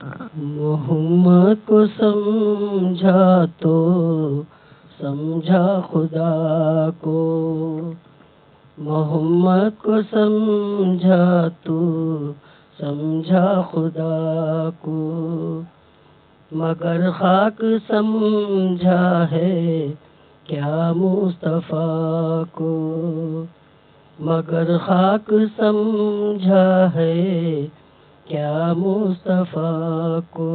محمد کو سمجھا تو سمجھا خدا کو، محمد کو سمجھا تو سمجھا خدا کو، مگر خاک سمجھا ہے کیا مصطفیٰ کو، مگر خاک سمجھا ہے کیا مصطفیٰ کو،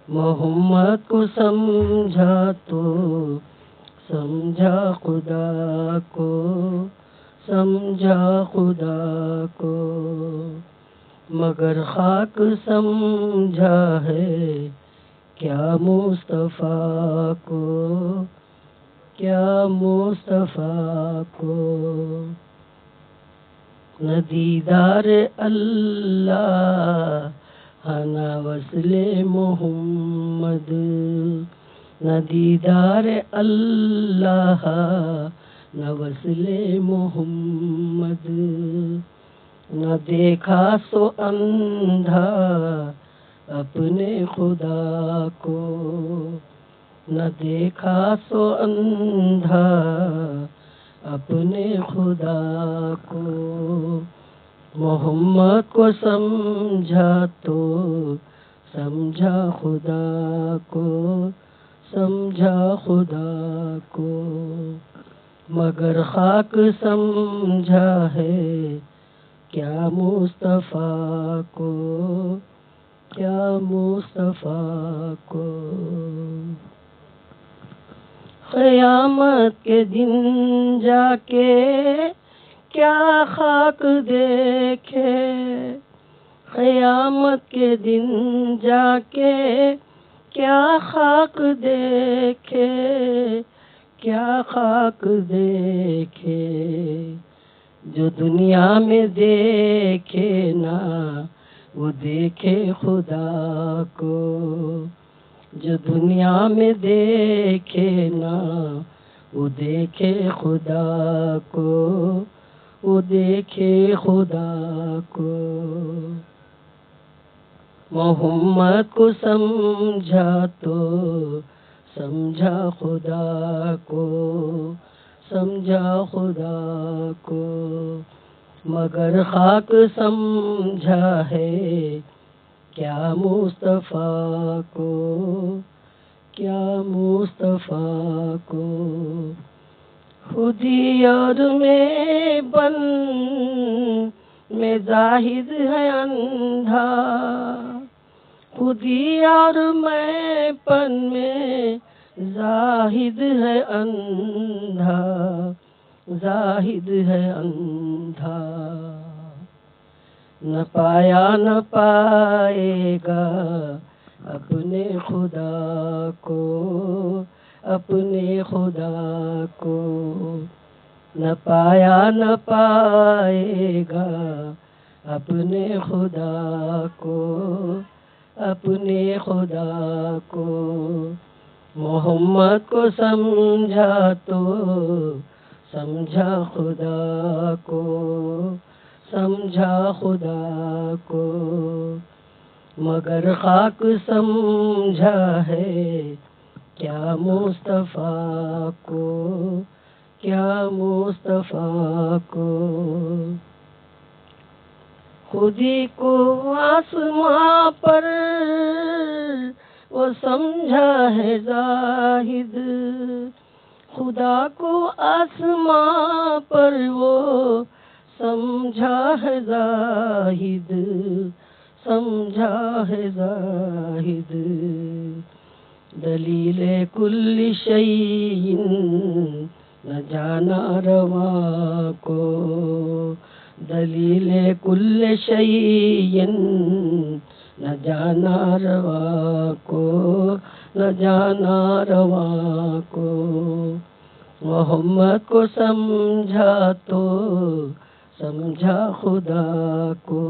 محمد کو سمجھا تو سمجھا خدا کو، سمجھا خدا کو، مگر خاک سمجھا ہے کیا مصطفیٰ کو، کیا مصطفیٰ کو، نہ دیدار اللہ نہ وصل محمد، نہ دیدار اللہ نہ وصل محمد، نہ دیکھا سو اندھا اپنے خدا کو، نہ دیکھا سو اندھا اپنے خدا کو، محمد کو سمجھا تو سمجھا خدا کو، سمجھا خدا کو، مگر خاک سمجھا ہے کیا مصطفیٰ کو، کیا مصطفیٰ کو، قیامت کے دن جا کے کیا خاک دیکھے، قیامت کے دن جا کے کیا خاک دیکھے، کیا خاک دیکھے، جو دنیا میں دیکھے نا وہ دیکھے خدا کو، جو دنیا میں دیکھے نا وہ دیکھے خدا کو، وہ دیکھے خدا کو، محمد کو سمجھا تو سمجھا خدا کو، سمجھا خدا کو، مگر خاک سمجھا ہے کیا مصطفیٰ کو، کیا مصطفیٰ کو، خودی اور میں بن میں زاہد ہے اندھا، خودی اور میں پن میں زاہد ہے اندھا، زاہد ہے اندھا، نہ پایا نہ پائے گا اپنے خدا کو، اپنے خدا کو، نہ پایا نہ پائے گا اپنے خدا کو، اپنے خدا کو، محمد کو سمجھا تو سمجھا خدا کو، سمجھا خدا کو، مگر خاک سمجھا ہے کیا مصطفیٰ کو، کیا مصطفیٰ کو، خودی کو آسماں پر وہ سمجھا ہے زاہد، خدا کو آسماں پر وہ سمجھا ہے زاہد، سمجھا ہے زاہد، دلیل کل شیء نہ جانا رواں کو، دلیل کل شیء نہ جانا رواں کو، نہ جانا رواں کو، محمد کو سمجھا تو سمجھا خدا کو،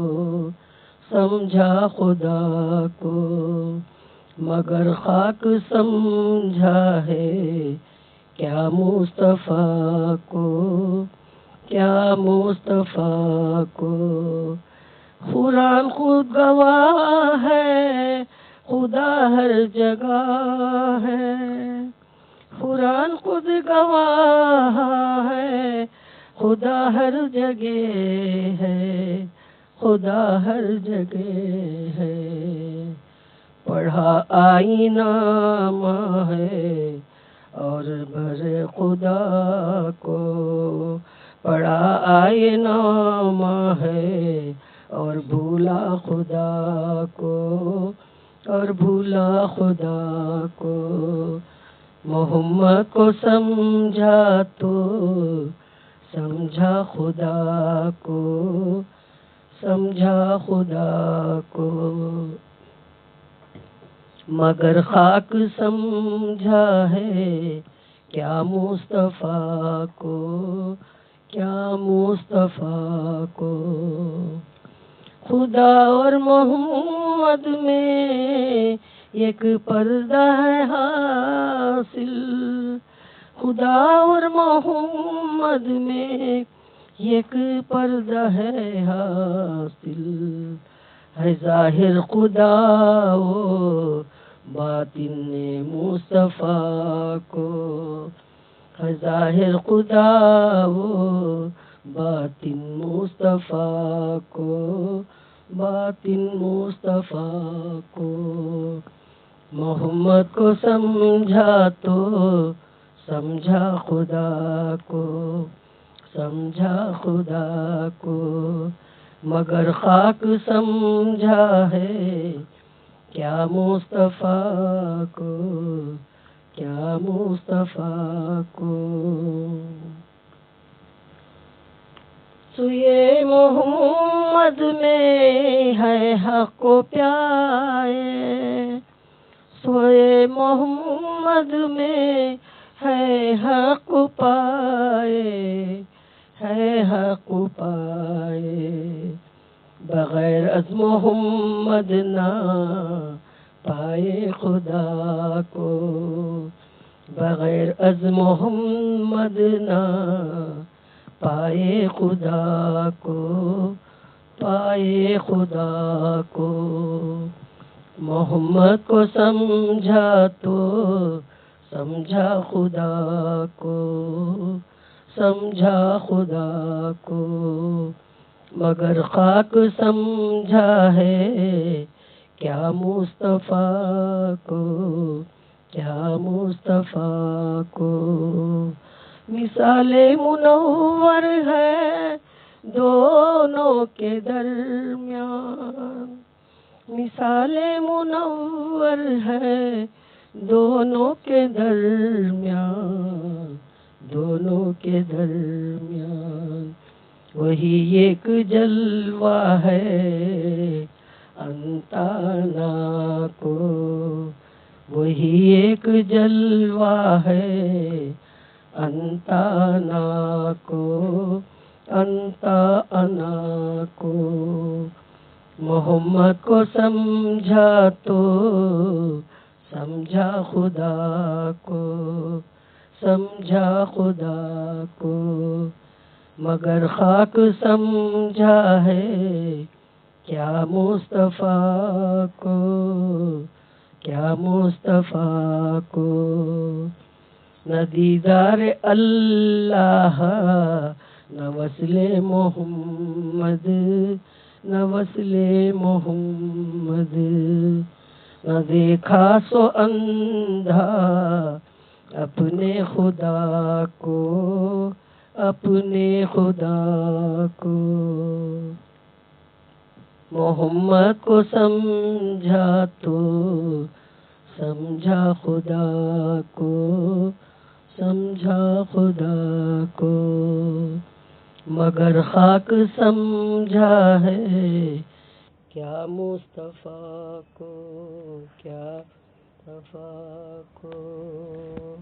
سمجھا خدا کو، مگر خاک سمجھا ہے کیا مصطفیٰ کو، کیا مصطفیٰ کو، قرآن خود گواہ ہے خدا ہر جگہ ہے، قرآن خود گواہ ہے، خدا ہر جگہ ہے، خدا ہر جگہ ہے، پڑھا آئینہ ماں ہے اور بھرے خدا کو، پڑھا آئینہ ماں ہے اور بھولا خدا کو، اور بھولا خدا کو، محمد کو سمجھا تو سمجھا خدا کو، سمجھا خدا کو، مگر خاک سمجھا ہے کیا مصطفیٰ کو، کیا مصطفیٰ کو، خدا اور محمد میں ایک پردہ ہے حاصل، خدا اور محمد میں ایک پردہ ہے حاصل، ہے ظاہر خدا و باطن مصطفیٰ کو، ہے ظاہر خدا و باطن مصطفیٰ کو، باطن مصطفیٰ کو، محمد کو سمجھا تو سمجھا خدا کو، سمجھا خدا کو، مگر خاک سمجھا ہے کیا مصطفیٰ کو، کیا مصطفیٰ کو، سوئے محمد میں ہے حق و پیارے، سوئے محمد میں ہے حق پائے، ہے حق پائے، بغیر از محمد نہ پائے خدا کو، بغیر از محمد نہ پائے خدا کو، پائے خدا کو، محمد کو سمجھا تو سمجھا خدا کو، سمجھا خدا کو، مگر خاک سمجھا ہے کیا مصطفیٰ کو، کیا مصطفیٰ کو، مثال منور ہے دونوں کے درمیان، مثال منور ہے دونوں کے درمیان، دونوں کے درمیان، وہی ایک جلوہ ہے انتانا کو، وہی ایک جلوہ ہے انتانا کو، انتا انا کو، محمد کو سمجھا تو سمجھا خدا کو، سمجھا خدا کو، مگر خاک سمجھا ہے کیا مصطفیٰ کو، کیا مصطفیٰ کو، نہ دیدار اللہ نہ وصل محمد، نہ وصل محمد، نہ دیکھا سو اندھا اپنے خدا کو، اپنے خدا کو، محمد کو سمجھا تو سمجھا خدا کو، سمجھا خدا کو، مگر خاک سمجھا ہے کیا مصطفیٰ کو، کیا مصطفیٰ کو۔